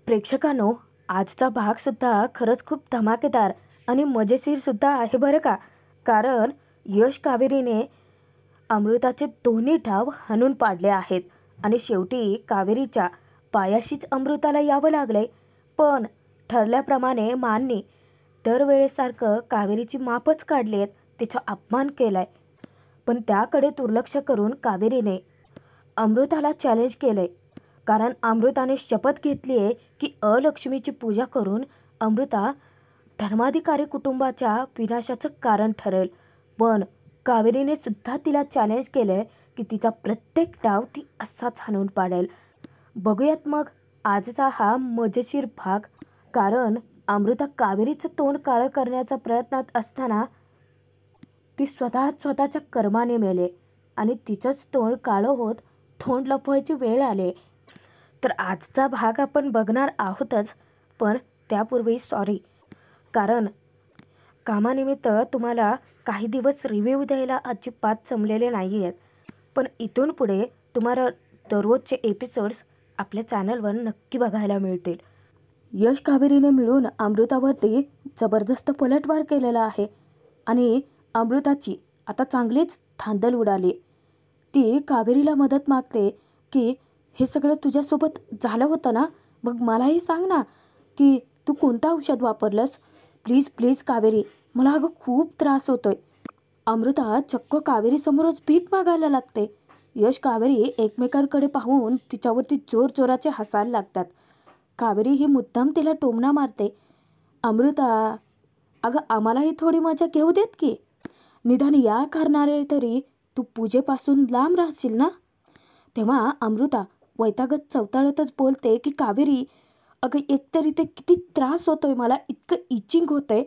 प्रेक्षकांनो, आजचा भागसुद्धा खरंच खूप धमाकेदार आणि मजेशीरसुद्धा आहे बरं का. कारण यश कावेरीने अमृताचे दोन्ही डाव हाणून पाडले आहेत आणि शेवटी कावेरीच्या पायाशीच अमृताला यावं लागलंय. पण ठरल्याप्रमाणे माननी दरवेळेसारखं कावेरीची मापच काढली आहेत, तिचा अपमान केलाय. पण त्याकडे दुर्लक्ष करून कावेरीने अमृताला चॅलेंज केलंय. कारण अमृताने शपथ घेतली आहे की अलक्ष्मीची पूजा करून अमृता धर्माधिकारी कुटुंबाच्या विनाशाचं कारण ठरेल. पण कावेरीने सुद्धा तिला चॅलेंज केलंय की तिचा प्रत्येक डाव ती असाच हाणून पाडेल. बघूयात मग आजचा हा मजेशीर भाग. कारण अमृता कावेरीचं तोंड काळं करण्याच्या प्रयत्नात असताना ती स्वतःच्या कर्माने मेले आणि तिचंच तोंड काळं होत तोंड लपवायची वेळ आली. तर आजचा भाग आपण बघणार आहोतच, पण त्यापूर्वी सॉरी, कारण कामानिमित्त तुम्हाला काही दिवस रिव्ह्यू द्यायला अजिबात जमलेले नाही आहेत. पण इथून पुढे तुम्हाला दररोजचे एपिसोड्स आपल्या चॅनलवर नक्की बघायला मिळतील. यश कावेरीने मिळून अमृतावरती जबरदस्त पलटवार केलेला आहे आणि अमृताची आता चांगलीच धांदल उडाली. ती कावेरीला मदत मागते की हे सगळं तुझ्यासोबत झालं होतं ना, मग मलाही सांग ना की तू कोणतं औषध वापरलंस. प्लीज प्लीज कावेरी, मला अगं खूप त्रास होतोय. अमृता चक्क कावेरीसमोरच भीक मागायला लागते. यश कावेरी एकमेकांकडे पाहून तिच्यावरती जोरजोराचे हसायला लागतात. कावेरी ही मुद्दाम तिला टोमणा मारते. अमृता, अगं आम्हालाही थोडी मजा घेऊ देत की. निदान या कारणाने तरी तू पूजेपासून लांब राहशील ना. तेव्हा अमृता वैतागत चवताळतच बोलते की कावेरी, अगं एकतर इथे किती त्रास होतोय, मला इतकं इचिंग होतंय.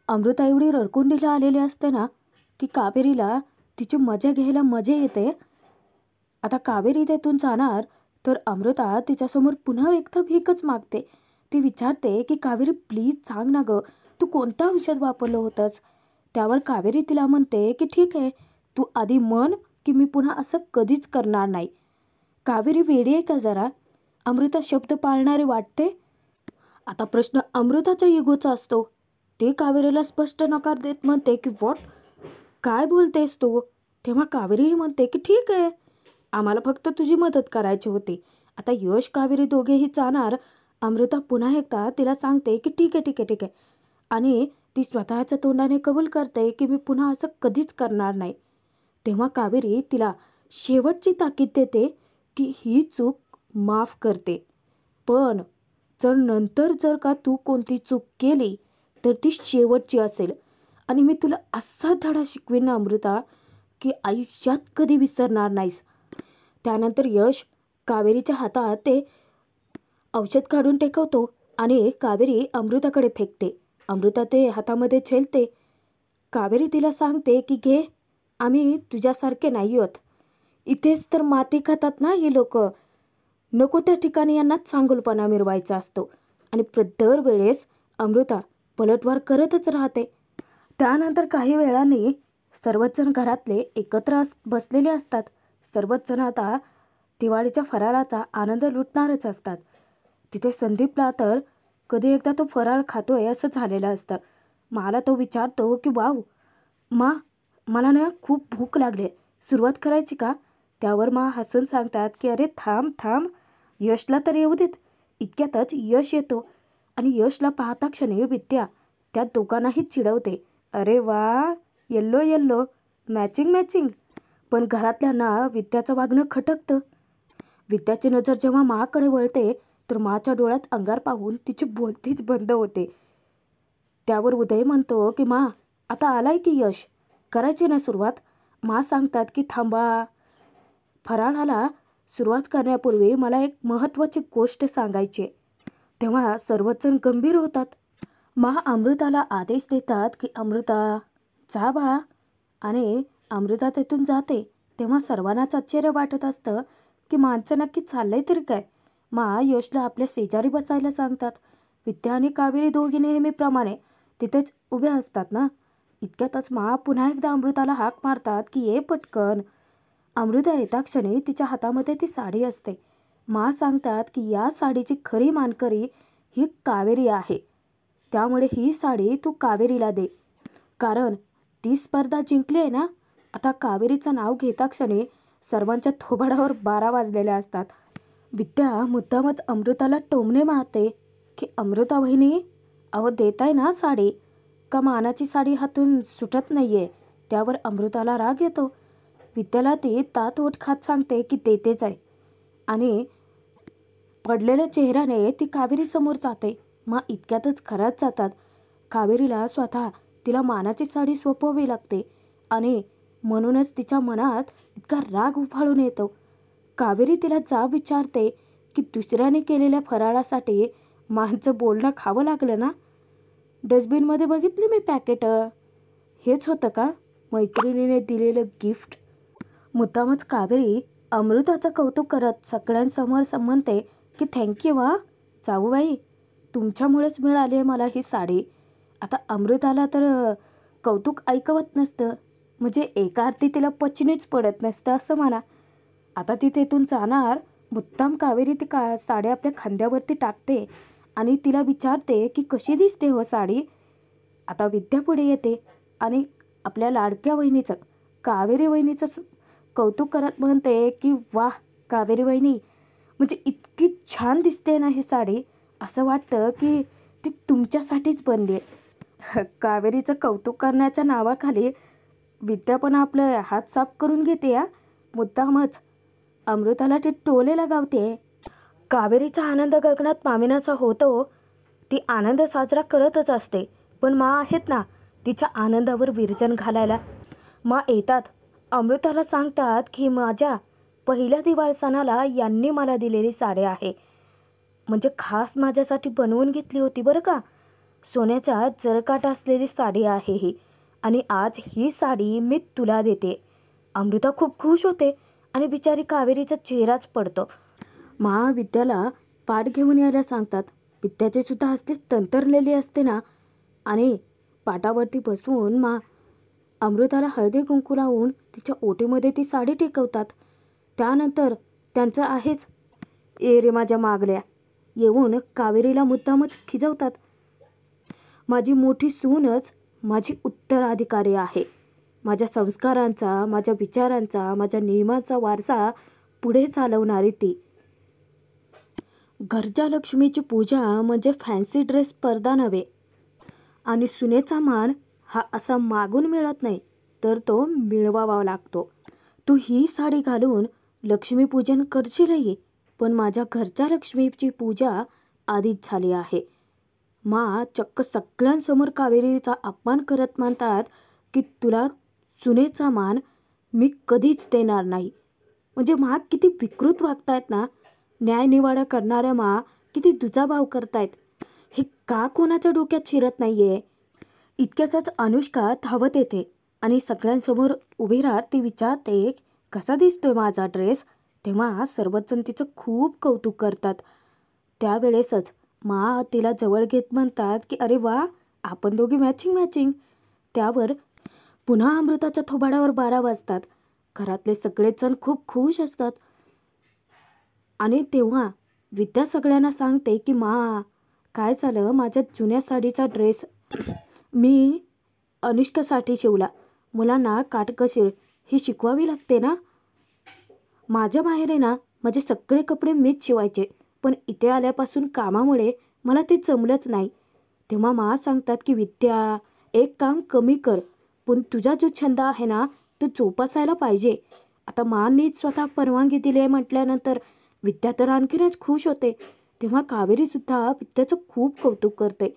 अमृता एवढी रडकुंडीला आलेली असते ना की कावेरीला तिची मजा घ्यायला मजा येते. आता कावेरी तेथून जाणार तर अमृता तिच्यासमोर पुन्हा एकदा भीकच मागते. ती विचारते की कावेरी प्लीज सांग ना गं, तू कोणतं औषध वापरलं होतंस. त्यावर कावेरी तिला म्हणते की ठीक आहे, तू आधी म्हण की मी पुन्हा असं कधीच करणार नाही. कावेरी वेडी आहे का जरा. अमृता शब्द पाळणारी वाटते. आता प्रश्न अमृताच्या इगोचा असतो. ते कावेरीला स्पष्ट नकार देत म्हणते की व्हॉट, काय बोलतेस तू. तेव्हा कावेरीही म्हणते की ठीक आहे, आम्हाला फक्त तुझी मदत करायची होती. आता यश कावेरी दोघेही जाणार. अमृता पुन्हा एकदा तिला सांगते की ठीक आहे ठीक आहे ठीक आहे, आणि ती स्वतःच्या तोंडाने कबूल करते की मी पुन्हा असं कधीच करणार नाही. तेव्हा कावेरी तिला शेवटची ताकीद देते की ही चूक माफ करते, पण जर का तू कोणती चूक केली तर ती शेवटची असेल. आणि मी तुला असा धडा शिकवेन ना अमृता की आयुष्यात कधी विसरणार नाहीस. त्यानंतर यश कावेरीच्या हातात ते औषध काढून टेकवतो आणि कावेरी अमृताकडे फेकते. अमृता ते हातामध्ये झेलते. कावेरी तिला सांगते की घे, आम्ही तुझ्यासारखे नाही आहोत. इथेच तर माती खातात ना ही लोक. नको त्या ठिकाणी यांना चांगुलपणा मिरवायचा असतो. आणि दरवेळेस अमृता पलटवार करतच राहते. त्यानंतर काही वेळाने सर्वच जण घरातले एकत्र बसलेले असतात. सर्वच जण आता दिवाळीच्या फराळाचा आनंद लुटणारच असतात. तिथे संदीपला तर कधी एकदा तो फराळ खातोय असं झालेलं असतं. मला तो विचारतो की वाव मा, मला ना खूप भूक लागले, सुरुवात करायची का. त्यावर मा हसून सांगतात की अरे थांब थांब, यशला तर येऊ देत. इतक्यातच यश येतो आणि यशला पाहता क्षणी विद्या त्या दोघांनाही चिडवते. अरे वा, येल्लो येल्लो, मॅचिंग मॅचिंग. पण घरातल्यांना विद्याचं वागणं खटकतं. विद्याची नजर जेव्हा माकडे वळते तर माच्या डोळ्यात अंगार पाहून तिची बोलतीच बंद होते. त्यावर उदय म्हणतो की मा, आता आलाय की यश, करायची ना सुरुवात. मा सांगतात की थांबा, फराळाला सुरुवात करण्यापूर्वी मला एक महत्त्वाची गोष्ट सांगायची आहे. तेव्हा सर्वच जण गंभीर होतात. मा अमृताला आदेश देतात की अमृता जा बाळा, आणि अमृता तेथून जाते. तेव्हा सर्वांनाच आश्चर्य वाटत असतं की माणसं नक्की चाललंय तरी काय. मा यशला आपल्या शेजारी बसायला सांगतात. विद्या आणि कावेरी दोघी नेहमीप्रमाणे तिथेच उभ्या असतात ना. इतक्यातच मा पुन्हा एकदा अमृताला हाक मारतात की ये पटकन. अमृता येता क्षणी तिच्या हातामध्ये ती साडी असते. मा सांगतात की या साडीची खरी मानकरी ही कावेरी आहे, त्यामुळे ही साडी तू कावेरीला दे. कारण ती स्पर्धा जिंकली आहे ना. आता कावेरीचं नाव घेता क्षणी सर्वांच्या थोबाडावर 12 वाजलेल्या असतात. विद्या मुद्दामच अमृताला टोमणे मारते की अमृता वहिनी, अहो देताय ना साडी, का मानाची साडी हातून सुटत नाहीये. त्यावर अमृताला राग येतो. विद्याला ती तात ओठ खात सांगते की देतेच आहे आणि पडलेल्या चेहऱ्याने ती कावेरी समोर जाते. मग इतक्यातच घरात जातात. कावेरीला स्वतः तिला मानाची साडी सोपवावी लागते आणि म्हणूनच तिच्या मनात इतका राग उफाळून येतो. कावेरी तिला जाब विचारते की दुसऱ्याने केलेल्या फराळासाठी मांचं बोलणं खावं लागलं ना. डस्टबिनमध्ये बघितली मी पॅकेट, हेच होतं का मैत्रिणीने दिलेलं गिफ्ट. मुद्दामच कावेरी अमृताचं कौतुक करत सगळ्यांसमोर म्हणते की थँक्यू वा जाऊबाई, तुमच्यामुळेच मिळाली आहे मला ही साडी. आता अमृताला तर कौतुक ऐकवत नसतं, म्हणजे एका अर्थी तिला पचनीच पडत नसतं असं म्हणा. आता ती तेथून जाणार, मुद्दाम कावेरी ती साडी आपल्या खांद्यावरती टाकते आणि तिला विचारते की कशी दिसते हो साडी. आता विद्या पुढे येते आणि आपल्या लाडक्या वहिनीचं, कावेरी वहिनीचं कौतुक करत म्हणते की वाह कावेरी वहिनी, म्हणजे इतकी छान दिसते ना ही साडी, असं वाटतं की ती तुमच्यासाठीच बनली आहे. कावेरीचं कौतुक करण्याच्या नावाखाली विद्या पण आपलं हात साफ करून घेते या. मुद्दामच अमृताला ती टोले लगावते. कावेरीचा आनंद गगनात मावेनासा होतो. ती आनंद साजरा करतच असते, पण मा आहेत ना तिच्या आनंदावर विरजन घालायला. मा येतात, अमृताला सांगतात की माझ्या पहिल्या दिवाळ सणाला यांनी मला दिलेली साडी आहे, म्हणजे खास माझ्यासाठी बनवून घेतली होती बरं का. सोन्याच्या जरकाट असलेली साडी आहे ही आणि आज ही साडी मी तुला देते. अमृता खूप खुश होते आणि बिचारी कावेरीचा चेहराच पडतो. मा विद्याला पाठ घेऊन यायला सांगतात. विद्याचे सुद्धा असते तंतरलेली असते ना आणि पाटावरती बसवून मा अमृताला हळदी कुंकू लावून तिच्या ओटीमध्ये ती साडी टेकवतात. त्यानंतर त्यांचं आहेच ए रे माझ्या मागल्या येऊन कावेरीला मुद्दामच खिजवतात. माझी मोठी सूनच माझी उत्तराधिकारी आहे. माझ्या संस्कारांचा, माझ्या विचारांचा, माझ्या नियमांचा वारसा पुढे चालवणारी ती. घरच्या लक्ष्मीची पूजा म्हणजे फॅन्सी ड्रेस स्पर्धा नव्हे आणि सुनेचा मान हा असा मागून मिळत नाही, तर तो मिळवावा लागतो. तू ही साडी घालून लक्ष्मीपूजन करशीलही, पण माझ्या घरच्या लक्ष्मीची पूजा आधीच झाली आहे. मा चक्क सगळ्यांसमोर कावेरीचा अपमान करत म्हणतात की तुला सुनेचा मान मी कधीच देणार नाही. म्हणजे मा किती विकृत वागतायत ना. न्यायनिवाडा करणाऱ्या मा किती दुजाभाव करतायत, हे का कोणाच्या डोक्यात शिरत नाहीये. इतक्यातच अनुष्का धावत येते आणि सगळ्यांसमोर उभी राहत ती विचारते कसा दिसतोय माझा ड्रेस. तेव्हा सर्वजण तिचं खूप कौतुक करतात. त्यावेळेसच मा तिला जवळ घेत म्हणतात की अरे वा, आपण दोघी मॅचिंग मॅचिंग. त्यावर पुन्हा अमृताच्या थोबाडावर 12 वाजतात. घरातले सगळेच जण खूप खुश असतात आणि तेव्हा विद्या सगळ्यांना सांगते की मा काय झालं, माझ्या जुन्या साडीचा ड्रेस मी अनुष्कासाठी शिवला. मुलांना काटकशीर ही शिकवावी लागते ना. माझ्या माहेरी ना माझे सगळे कपडे मीच शिवायचे, पण इथे आल्यापासून कामामुळे मला ते जमलंच नाही. तेव्हा मा सांगतात की विद्या एक काम कमी कर, पण तुझा जो छंद आहे ना तो जोपासायला पाहिजे. आता मानीच स्वतः परवानगी दिली आहे म्हटल्यानंतर विद्या तर आणखीनच खुश होते. तेव्हा कावेरीसुद्धा विद्याचं खूप कौतुक करते,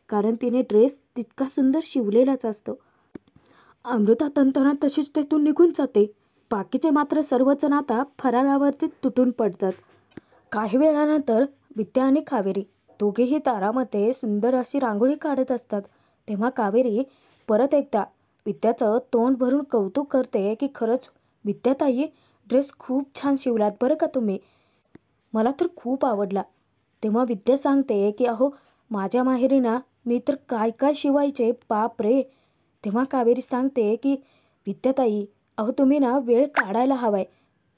कारण तिने ड्रेस तितका सुंदर शिवलेलाच असतो. अमृता तंतना तशीच तेथून निघून जाते. बाकीचे मात्र सर्वजण आता फराळावरती तुटून पडतात. काही वेळानंतर विद्या आणि कावेरी दोघेही दारामध्ये सुंदर अशी रांगोळी काढत असतात. तेव्हा कावेरी परत एकदा विद्याचं तोंड भरून कौतुक करते की खरंच विद्याताई, ड्रेस खूप छान शिवलात बरं का तुम्ही, मला तर खूप आवडला. तेव्हा विद्या सांगते की अहो माझ्या माहेरी ना मी तर काय काय शिवायचे बाप रे. तेव्हा कावेरी सांगते की विद्याताई, अहो तुम्ही ना वेळ काढायला हवाय.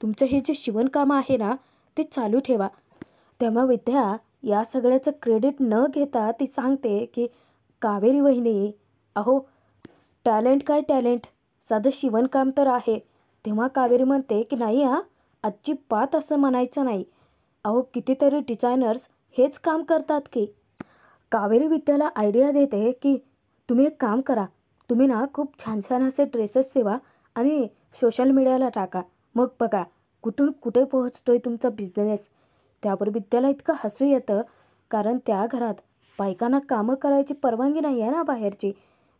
तुमचं हे जे शिवणकाम आहे ना ते चालू ठेवा. तेव्हा विद्या या सगळ्याचं क्रेडिट न घेता ती सांगते की कावेरी वहिनी, अहो टॅलेंट काय टॅलेंट, साधं शिवणकाम तर आहे. तेव्हा कावेरी म्हणते की नाही अजिबात असं म्हणायचं नाही. अहो कितीतरी डिझायनर्स हेच काम करतात की. कावेरी विद्याला आयडिया देते की तुम्ही एक काम करा, तुम्ही ना खूप छान छान असे ड्रेसेस शिवा आणि सोशल मीडियाला टाका. मग बघा कुठून कुठे पोहोचतोय तुमचा बिझनेस. त्यावर विद्याला इतकं हसू येतं, कारण त्या घरात बायकांना कामं करायची परवानगी नाही आहे ना बाहेरची.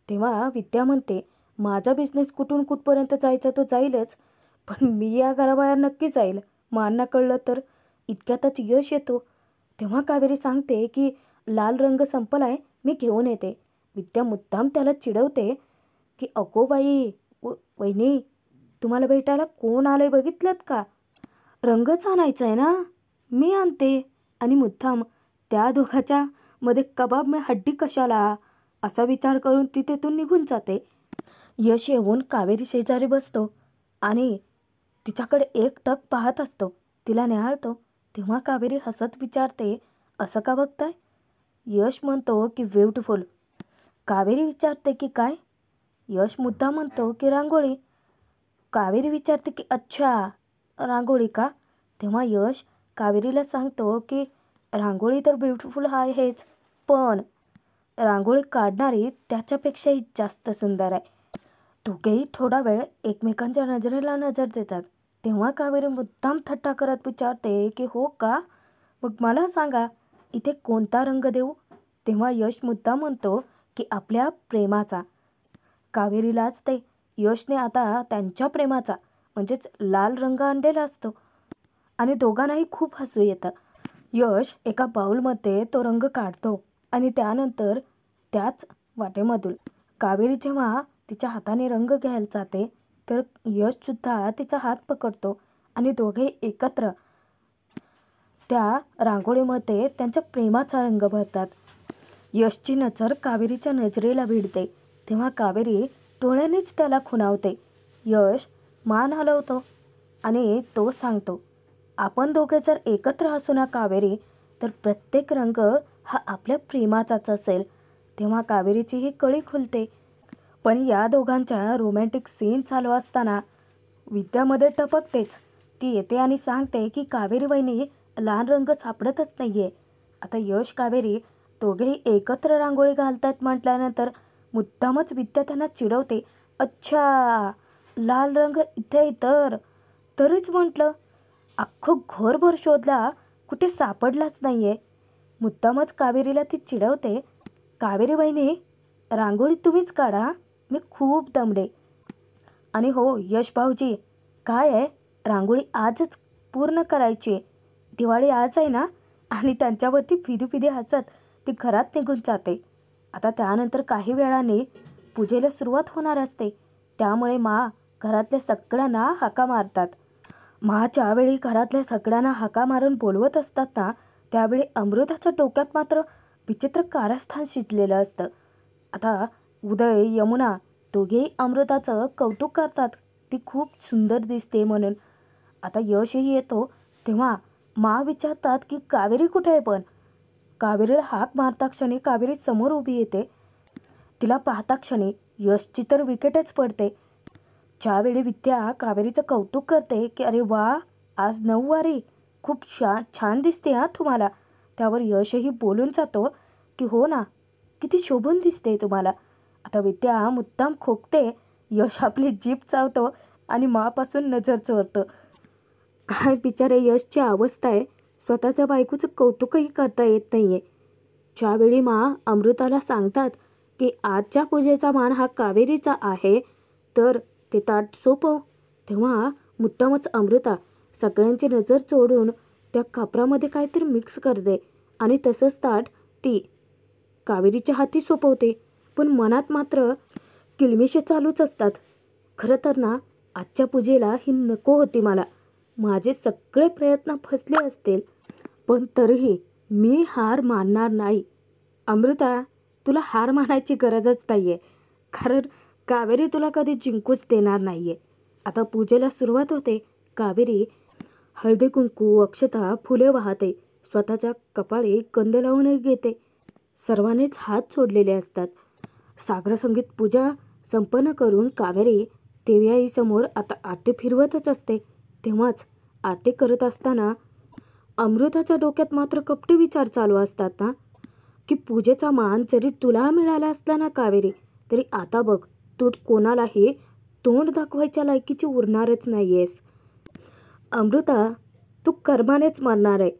तेव्हा विद्या म्हणते माझा बिझनेस कुठून कुठपर्यंत जायचा तो जाईलच, पण मी या घराबाहेर नक्की जाईल. मांना कळलं तर इतक्यातच यश येतो. तेव्हा कावेरी सांगते की लाल रंग संपलाय, मी घेऊन येते. विद्या मुद्दाम त्याला चिडवते की अगो बाई, वहिनी तुम्हाला भेटायला कोण आलंय बघितलं का? रंगच आणायचा आहे ना, मी आणते. आणि मुद्दाम त्या दोघाच्या मध्ये कबाब में हड्डी कशाला, असा विचार करून ती तिथून निघून जाते. यश येऊन कावेरी शेजारी बसतो आणि तिच्याकडे एकटक पाहत असतो. तिला निहाळतो. तेव्हा कावेरी हसत विचारते, असं का बघताय? यश म्हणतो की ब्युटिफुल. कावेरी विचारते की काय? यश मुद्दा म्हणतो की रांगोळी. कावेरी विचारते की अच्छा रांगोळी का? तेव्हा यश कावेरीला सांगतो की रांगोळी तर ब्युटिफुल आहेच, पण रांगोळी काढणारी त्याच्यापेक्षाही जास्त सुंदर आहे. दोघेही थोडा वेळ एकमेकांच्या नजरेला नजर देतात. तेव्हा कावेरी मुद्दाम थट्टा करत विचारते की हो का, मग मला सांगा इथे कोणता रंग देऊ? तेव्हा यश मुद्दा म्हणतो की आपल्या प्रेमाचा. कावेरी लाजते. यशने आता त्यांच्या प्रेमाचा म्हणजेच लाल रंग आणलेला असतो आणि दोघांनाही खूप हसू येतं. यश एका बाउलमध्ये तो रंग काढतो आणि त्यानंतर त्याच वाटेमधून कावेरी जेव्हा तिच्या हाताने रंग घ्यायला जाते तर यशसुद्धा तिचा हात पकडतो आणि दोघे एकत्र त्या रांगोळीमध्ये त्यांच्या प्रेमाचा रंग भरतात. यशची नजर कावेरीच्या नजरेला भिडते. तेव्हा कावेरी डोळ्यांनीच त्याला खुणावते. यश मान हलवतो आणि तो सांगतो, आपण दोघे जर एकत्र असू ना कावेरी, तर प्रत्येक रंग हा आपल्या प्रेमाचाच असेल. तेव्हा कावेरीची ही कळी खुलते. पण या दोघांच्या रोमॅन्टिक सीन चालू असताना विद्यामध्ये टपकतेच. ती येते आणि सांगते की कावेरी वहिनी लाल रंग सापडतच नाही आहे. आता यश कावेरी दोघेही एकत्र रांगोळी घालतात म्हटल्यानंतर मुद्दामच विद्या त्यांना चिडवते. अच्छा लाल रंग इथे तरीच म्हटलं अख्खं घरभर शोधला, कुठे सापडलाच नाही आहे. मुद्दामच कावेरीला ती चिडवते. कावेरी वहिनी रांगोळी तुम्हीच काढा, मी खूप दमले. आणि हो यश भाऊजी, काय आहे रांगोळी आजच पूर्ण करायची आहे. दिवाळी आज आहे ना. आणि त्यांच्यावरती फिदी हसत ती घरात निघून जाते. आता त्यानंतर काही वेळाने पूजेला सुरुवात होणार असते. त्यामुळे घरातल्या सगळ्यांना हाका मारतात. ज्यावेळी घरातल्या सगळ्यांना हाका मारून बोलवत असतात ना, त्यावेळी अमृताच्या डोक्यात मात्र विचित्र कारस्थान शिजलेलं असतं. आता उदय यमुना दोघेही अमृताचं कौतुक करतात, ती खूप सुंदर दिसते म्हणून. आता यशही येतो. तेव्हा विचारतात की कावेरी कुठे आहे? पण कावेरीला हाक मारता क्षणी कावेरी समोर उभी येते. तिला पाहता क्षणी यशची तर विकेटच पडते. ज्यावेळी विद्या कावेरीचं कौतुक करते की अरे वा, आज नऊवारी खूप छान दिसते तुम्हाला. त्यावर यशही बोलून जातो की हो ना, किती शोभून दिसते तुम्हाला. आता विद्या मुद्दाम खोकते. यश आपली जीभ चावतो आणि पासून नजर चोरतं. काय बिचारे यशची अवस्था आहे, स्वतःच्या बायकोचं कौतुकही करता येत नाही आहे. ज्यावेळी अमृताला सांगतात की आजच्या पूजेचा मान हा कावेरीचा आहे, तर ते ताट सोपव. तेव्हा मुद्दामच अमृता सगळ्यांची नजर चोरून त्या खापरामध्ये काहीतरी मिक्स करते आणि तसंच ताट ती कावेरीच्या हाती सोपवते. पण मनात मात्र किलमिशे चालूच असतात. खरं तर ना, आजच्या पूजेला ही नको होती मला. माझे सगळे प्रयत्न फसले असतील, पण तरीही मी हार मानणार नाही. अमृता, तुला हार मानायची गरजच नाही आहे, कारण कावेरी तुला कधी जिंकूच देणार नाही आहे. आता पूजेला सुरुवात होते. कावेरी हळदी कुंकू, अक्षता, फुले वाहते. स्वतःच्या कपाळी कंद लावूनही घेते. सर्वांनीच हात सोडलेले असतात. सागरसंगीत पूजा संपन्न करून कावेरी देवयाईसमोर आता आरती फिरवतच असते. तेव्हाच आरती करत असताना अमृताच्या डोक्यात मात्र कपटी विचार चालू असतात ना, की पूजेचा मान जरी तुला मिळाला असला ना कावेरी, तरी आता बघ तू कोणालाही तोंड दाखवायच्या लायकीची उरणारच नाहीयेस. अमृता, तू कर्मानेच मरणार आहे.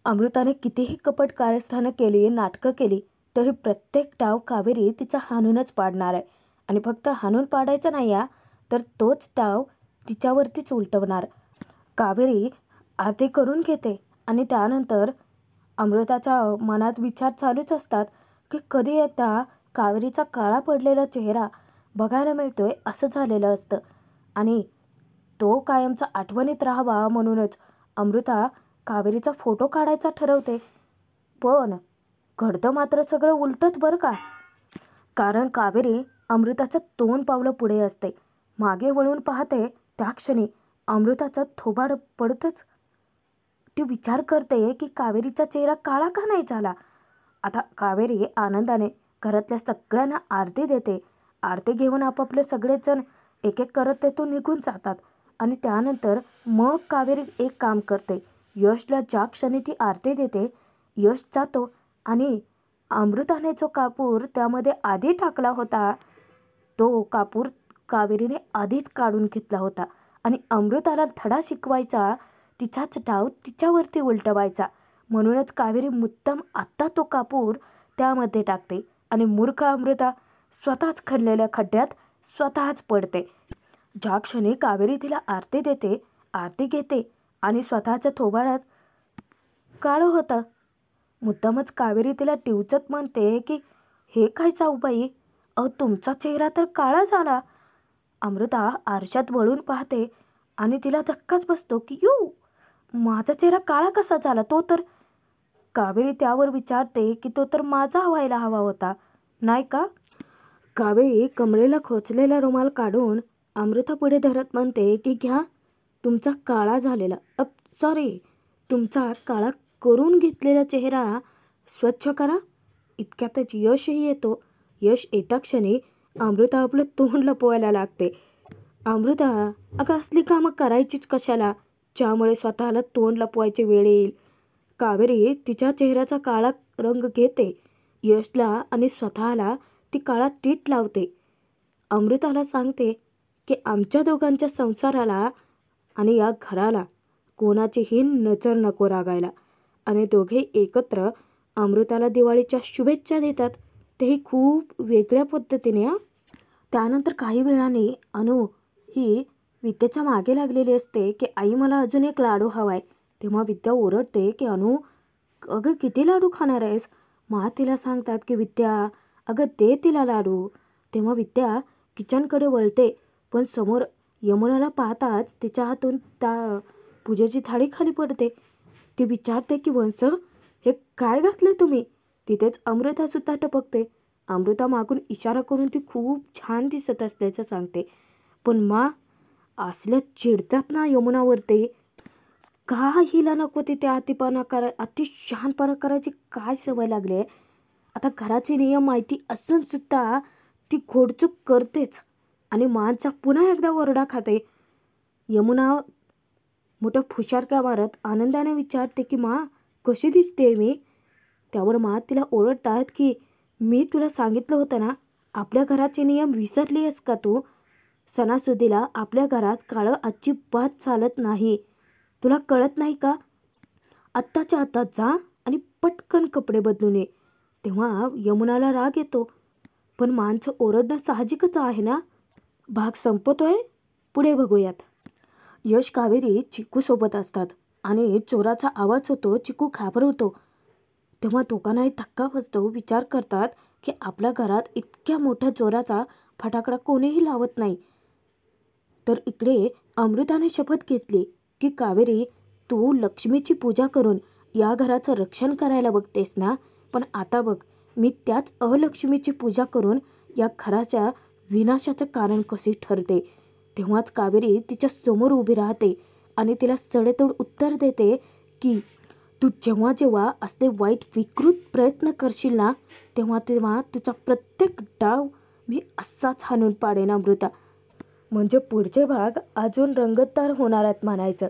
अमृताने कितीही कपट कारस्थानं केली, नाटकं केली, तरी प्रत्येक डाव कावेरी तिचा हाणूनच पाडणार आहे. आणि फक्त हाणून पाडायचं नाही हा, तर तोच डाव तिच्यावरतीच उलटवणार. कावेरी आरती करून घेते आणि त्यानंतर अमृताच्या मनात विचार चालूच असतात की कधी एकदा कावेरीचा काळा पडलेला चेहरा बघायला मिळतोय असं झालेलं असतं. आणि तो कायमचा आठवणीत राहावा म्हणूनच अमृता कावेरीचा फोटो काढायचा ठरवते. पण घडतं मात्र सगळं उलटच बरं का. कारण कावेरी अमृताचं 2 पावलं पुढे असते. मागे वळून पाहते त्या क्षणी अमृताचं थोबाड पडतंच. ती विचार करते की कावेरीचा चेहरा काळा का नाही झाला. आता कावेरी आनंदाने घरातल्या सगळ्यांना आरती देते. आरती घेऊन आपापले सगळेजण एक एक करत तेथून निघून जातात. आणि त्यानंतर मग कावेरी एक काम करते. यशला ज्या क्षणी ती आरती देते, यश जातो आणि अमृताने जो कापूर त्यामध्ये आधी टाकला होता, तो कापूर कावेरीने आधीच काढून घेतला होता. आणि अमृताला धडा शिकवायचा, तिचाच डाव तिच्यावरती उलटवायचा म्हणूनच कावेरी मुद्दाम आत्ता तो कापूर त्यामध्ये टाकते. आणि मूर्ख अमृता स्वतःच खणलेल्या खड्ड्यात स्वतःच पडते. ज्या क्षणी कावेरी तिला आरती देते, आरती घेते आणि स्वतःच्या थोबाडात काळं होतं. मुद्दामच कावेरी तिला डिवचत म्हणते की हे काय जाऊबाई, तुमचा चेहरा तर काळा झाला. अमृता आरशात वळून पाहते आणि तिला धक्काच बसतो की माझा चेहरा काळा कसा झाला. तो तर कावेरी त्यावर विचारते की तो तर माझा व्हायला हवा होता, नाही का. कावेरी कमरेला खोचलेला रुमाल काढून अमृता पुढे धरत म्हणते की घ्या तुमचा काळा झालेला तुमचा काळा करून घेतलेला चेहरा स्वच्छ करा. इतक्यातच यशही येतो. यश येता क्षणी अमृता आपलं तोंड लपवायला लागते. अमृता, अगं असली कामं करायचीच कशाला, ज्यामुळे स्वतःला तोंड लपवायची वेळ येईल. कावेरी तिच्या चेहऱ्याचा काळा रंग घेते. यशला आणि स्वतःला ती काळा टीट लावते. अमृताला सांगते की आमच्या दोघांच्या संसाराला आणि या घराला कोणाचीही नजर नको रागायला. आणि दोघे एकत्र अमृताला दिवाळीच्या शुभेच्छा देतात. तेही खूप वेगळ्या पद्धतीने. त्यानंतर काही वेळाने अनु ही विद्येच्या मागे लागलेली असते की आई मला अजून एक लाडू हवाय. तेव्हा विद्या ओरडते की अनु, अगं किती लाडू खाणार आहेस. तिला सांगतात की विद्या, अगं दे तिला लाडू. तेव्हा विद्या किचनकडे वळते, पण समोर यमुनाला पाहताच तिच्या हातून त्या पूजेची थाळी खाली पडते. ती विचारते की वंश, हे काय घातलं तुम्ही. तिथेच अमृतासुद्धा टपकते. अमृता मागून इशारा करून ती खूप छान दिसत असल्याचं सांगते. पण असल्या चिडतात ना यमुनावरती. का हिला नको तिथे अति शहाणपणा करायची काय सवय लागली आहे. आता घराचे नियम माहिती असून सुद्धा ती घोडचूक करतेच आणि मानचा पुन्हा एकदा ओरडा खाते. यमुना मोठ्या फुशारक्या मारत आनंदाने विचारते की कशी दिसते मी. त्यावर तिला ओरडतात की मी तुला सांगितलं होतं ना, आपल्या घराचे नियम विसरली आहेस का तू. सणासुदीला आपल्या घरात काळं अजिबात चालत नाही. तुला कळत नाही का. आत्ताच्या आत्ताच जा आणि पटकन कपडे बदलून ये. तेव्हा यमुनाला राग येतो, पण मानचं ओरडणं साहजिकच आहे ना. भाग संपतोय, पुढे बघूयात. यश कावेरी चिकूसोबत असतात आणि चोराचा आवाज होतो. चिकू घाबरवतो. तेव्हा दोघांनाही धक्का बसतो. विचार करतात की आपल्या घरात इतक्या मोठ्या चोराचा फटाकडा कोणीही लावत नाही. तर इकडे अमृताने शपथ घेतली की कावेरी, तू लक्ष्मीची पूजा करून या घराचं रक्षण करायला बघतेस ना, पण आता बघ मी त्याच अलक्ष्मीची पूजा करून या घराच्या विनाशाचं कारण कशी ठरते. तेव्हाच कावेरी तिच्या समोर उभी राहते आणि तिला सडेतोड उत्तर देते की तू जेव्हा जेव्हा असले वाईट विकृत प्रयत्न करशील ना, तेव्हा तेव्हा तुझा प्रत्येक डाव मी असाच हाणून पाडेन अमृता. म्हणजे पुढचे भाग अजून रंगतदार होणार आहेत म्हणायचं.